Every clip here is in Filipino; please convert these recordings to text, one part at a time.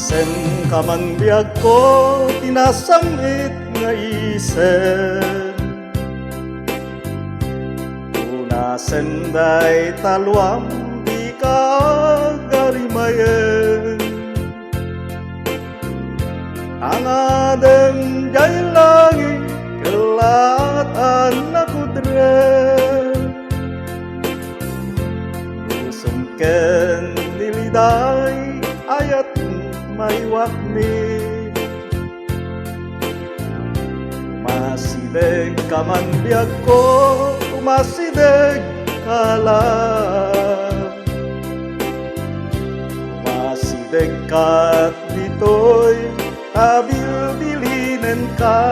Sen ka man biag ko tinasamit nga isen, una senday taluam di ka garimayen, angadem jay langit kelatan na kudre, usumken niliday ayat maiwak mi, masideg ka man biag ko, masideg ka lang, masideg ka't dito'y tabil-bilinen ka,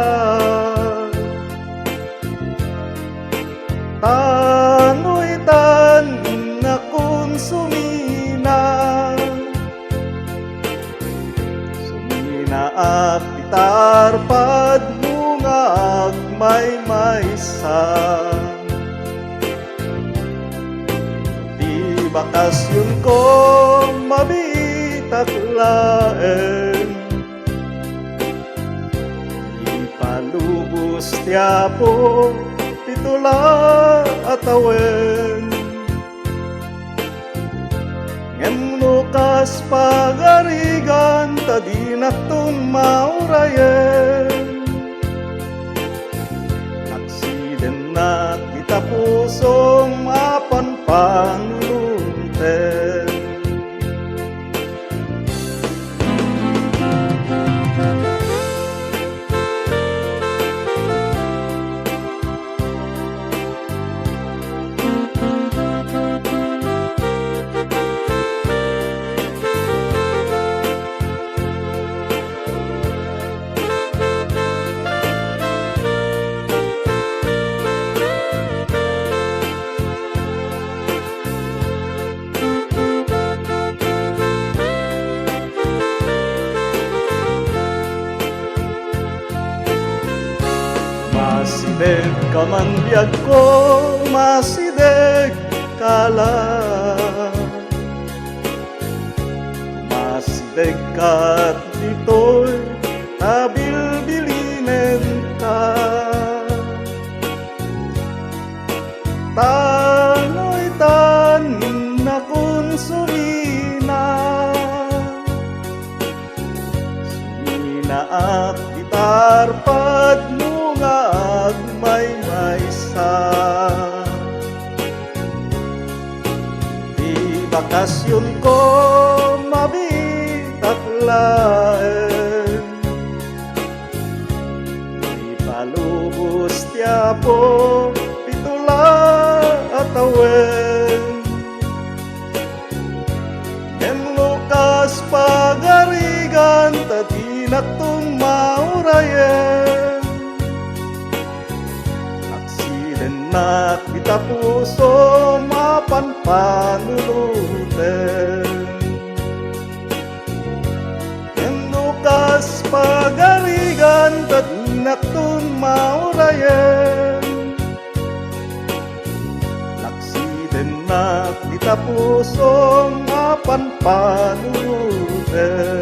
tano'y tan na konsumina, naak pitarpad bunga agmay maysa, di bakasyon ko mabitak laen, ipalubos tiapo pitula atawen, ngem lukas pagarigan tadi naktong maurayen, aksiden na kita pusong mapan panulunten. Masideg ka man biag ko, masideg ka lang, masideg ka't dito'y tabil-bilinen ka, tano'y tan na konsumina, sumina at itarpad mo nga agmay maysa, di bakasyon ko mabitak laen, di palubos tiapo pitula atawen, ngem lukas pagarigan tadi naktong maurayen, nak kita puso mapan panuluten, ngem lukas pagarigan tadnak tun maurayen, naksiden nak kita puso mapan panuluten.